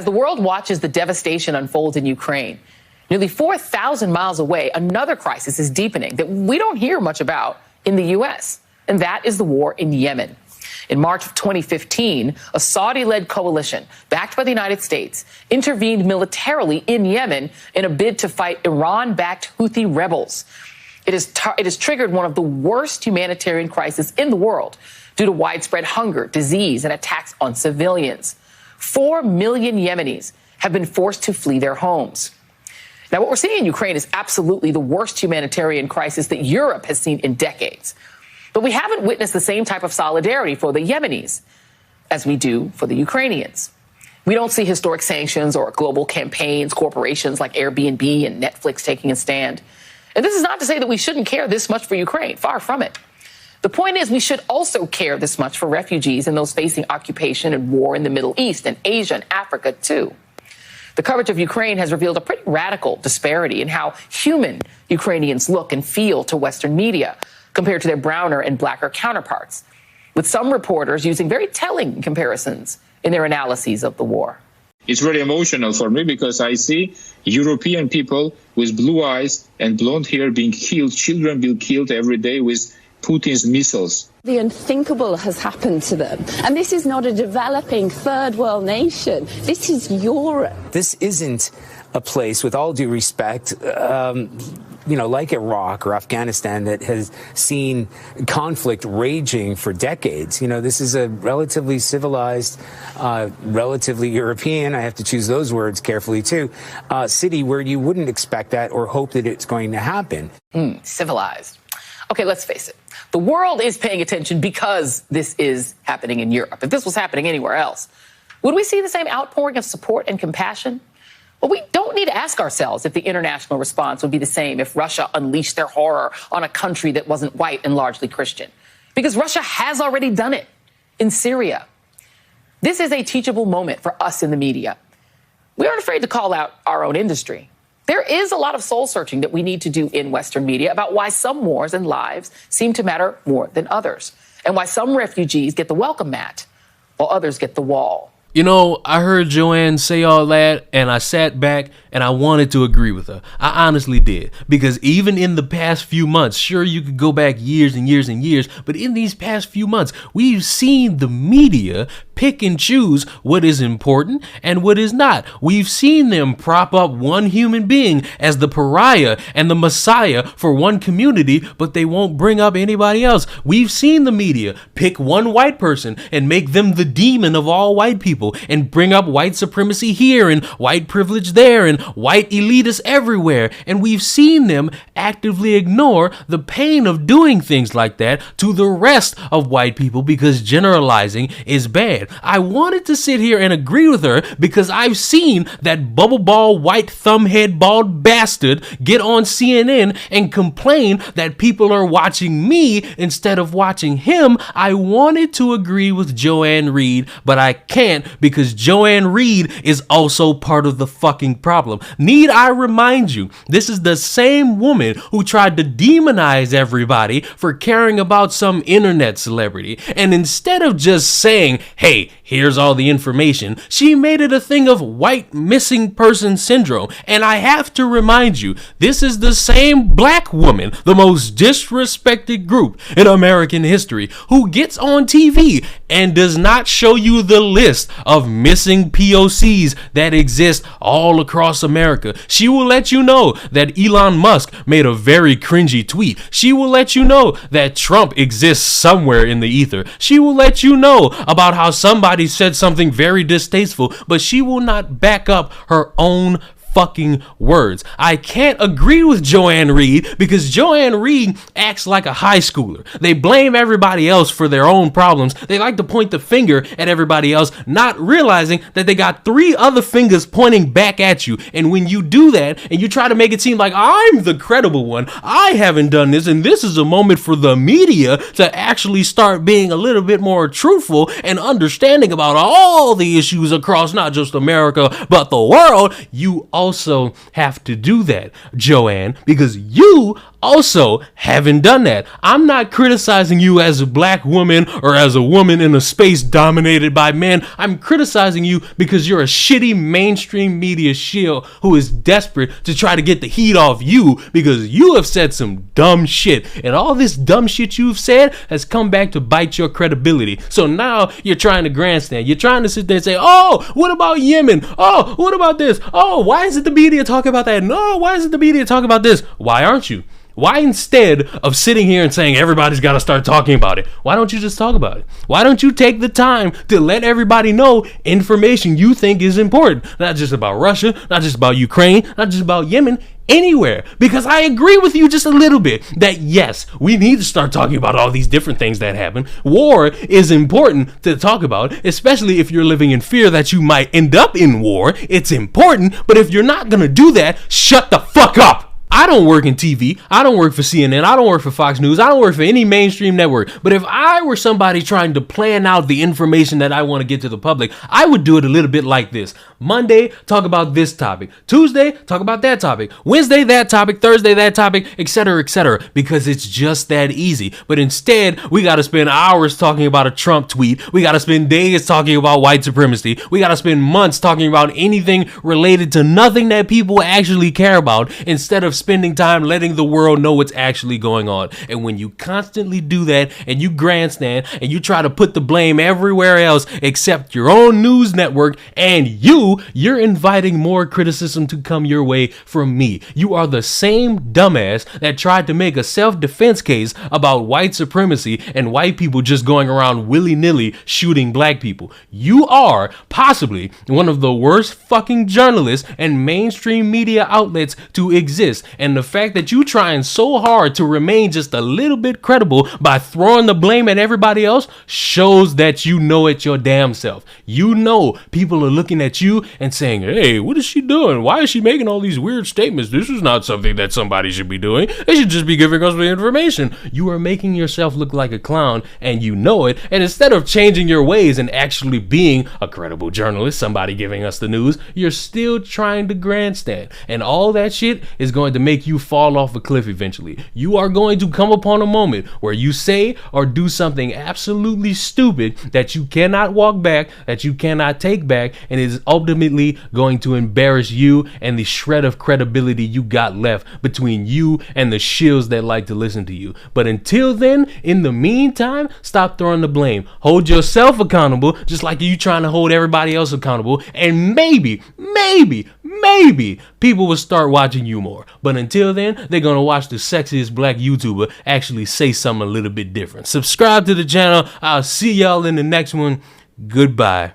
As the world watches the devastation unfold in Ukraine, nearly 4,000 miles away, another crisis is deepening that we don't hear much about in the U.S., and that is the war in Yemen. In March of 2015, a Saudi-led coalition backed by the United States intervened militarily in Yemen in a bid to fight Iran-backed Houthi rebels. It has triggered one of the worst humanitarian crises in the world due to widespread hunger, disease, and attacks on civilians. 4 million Yemenis have been forced to flee their homes. Now, what we're seeing in Ukraine is absolutely the worst humanitarian crisis that Europe has seen in decades. But we haven't witnessed the same type of solidarity for the Yemenis as we do for the Ukrainians. We don't see historic sanctions or global campaigns, corporations like Airbnb and Netflix taking a stand. And this is not to say that we shouldn't care this much for Ukraine. Far from it. The point is we should also care this much for refugees and those facing occupation and war in the Middle East and Asia and Africa, too. The coverage of Ukraine has revealed a pretty radical disparity in how human Ukrainians look and feel to Western media compared to their browner and blacker counterparts, with some reporters using very telling comparisons in their analyses of the war. It's very emotional for me because I see European people with blue eyes and blonde hair being killed, children being killed every day with Putin's missiles. The unthinkable has happened to them. And this is not a developing third world nation. This is Europe. This isn't a place, with all due respect, like Iraq or Afghanistan, that has seen conflict raging for decades. This is a relatively civilized, relatively European, I have to choose those words carefully too, city where you wouldn't expect that or hope that it's going to happen. Civilized. Okay, let's face it. The world is paying attention because this is happening in Europe. If this was happening anywhere else, would we see the same outpouring of support and compassion? Well, we don't need to ask ourselves if the international response would be the same if Russia unleashed their horror on a country that wasn't white and largely Christian, because Russia has already done it in Syria. This is a teachable moment for us in the media. We aren't afraid to call out our own industry. There is a lot of soul searching that we need to do in Western media about why some wars and lives seem to matter more than others, and why some refugees get the welcome mat while others get the wall. I heard Joanne say all that, and I sat back and I wanted to agree with her. I honestly did. Because even in the past few months, sure, you could go back years and years and years, but in these past few months, we've seen the media pick and choose what is important and what is not. We've seen them prop up one human being as the pariah and the messiah for one community, but they won't bring up anybody else. We've seen the media pick one white person and make them the demon of all white people, and bring up white supremacy here and white privilege there and white elitists everywhere. And we've seen them actively ignore the pain of doing things like that to the rest of white people because generalizing is bad. I wanted to sit here and agree with her because I've seen that bubble ball white thumbhead bald bastard get on CNN and complain that people are watching me instead of watching him. I wanted to agree with Joanne Reid, but I can't because Joanne Reid is also part of the fucking problem. Need I remind you, this is the same woman who tried to demonize everybody for caring about some internet celebrity. And instead of just saying, hey, here's all the information, she made it a thing of white missing person syndrome. And I have to remind you, this is the same black woman, the most disrespected group in American history, who gets on TV and does not show you the list of missing POCs that exist all across America. She will let you know that Elon Musk made a very cringy tweet. She will let you know that Trump exists somewhere in the ether. She will let you know about how somebody said something very distasteful, but she will not back up her own fucking words. I can't agree with Joanne Reid because Joanne Reid acts like a high schooler. They blame everybody else for their own problems. They like to point the finger at everybody else, not realizing that they got 3 other fingers pointing back at you. And when you do that and you try to make it seem like I'm the credible one, I haven't done this, and this is a moment for the media to actually start being a little bit more truthful and understanding about all the issues across not just America, but the world, you also have to do that, Joanne, because you Also, having done that, I'm not criticizing you as a black woman or as a woman in a space dominated by men. I'm criticizing you because you're a shitty mainstream media shill who is desperate to try to get the heat off you because you have said some dumb shit. And all this dumb shit you've said has come back to bite your credibility. So now you're trying to grandstand. You're trying to sit there and say, oh, what about Yemen? Oh, what about this? Oh, why isn't the media talking about that? No, why isn't the media talking about this? Why aren't you? Why instead of sitting here and saying everybody's got to start talking about it, why don't you just talk about it? Why don't you take the time to let everybody know information you think is important? Not just about Russia, not just about Ukraine, not just about Yemen, anywhere. Because I agree with you just a little bit that yes, we need to start talking about all these different things that happen. War is important to talk about, especially if you're living in fear that you might end up in war. It's important, but if you're not going to do that, shut the fuck up. I don't work in TV. I don't work for CNN. I don't work for Fox News. I don't work for any mainstream network. But if I were somebody trying to plan out the information that I want to get to the public, I would do it a little bit like this. Monday, talk about this topic. Tuesday, talk about that topic. Wednesday, that topic. Thursday, that topic, etc., because it's just that easy. But instead, we got to spend hours talking about a Trump tweet. We got to spend days talking about white supremacy. We got to spend months talking about anything related to nothing that people actually care about instead of spending time letting the world know what's actually going on. And when you constantly do that and you grandstand and you try to put the blame everywhere else except your own news network and you're inviting more criticism to come your way from me. You are the same dumbass that tried to make a self-defense case about white supremacy and white people just going around willy-nilly shooting black people. You are possibly one of the worst fucking journalists and mainstream media outlets to exist. And the fact that you trying so hard to remain just a little bit credible by throwing the blame at everybody else shows that you know it your damn self. You know people are looking at you and saying, hey, what is she doing? Why is she making all these weird statements? This is not something that somebody should be doing. They should just be giving us the information. You are making yourself look like a clown and you know it. And instead of changing your ways and actually being a credible journalist, somebody giving us the news, you're still trying to grandstand. And all that shit is going to make you fall off a cliff eventually. You are going to come upon a moment where you say or do something absolutely stupid that you cannot walk back, that you cannot take back, and it is ultimately going to embarrass you and the shred of credibility you got left between you and the shills that like to listen to you. But until then, in the meantime, stop throwing the blame. Hold yourself accountable, just like you trying to hold everybody else accountable, and maybe people will start watching you more. But until then, they're gonna watch the sexiest black YouTuber actually say something a little bit different. Subscribe to the channel. I'll see y'all in the next one. Goodbye.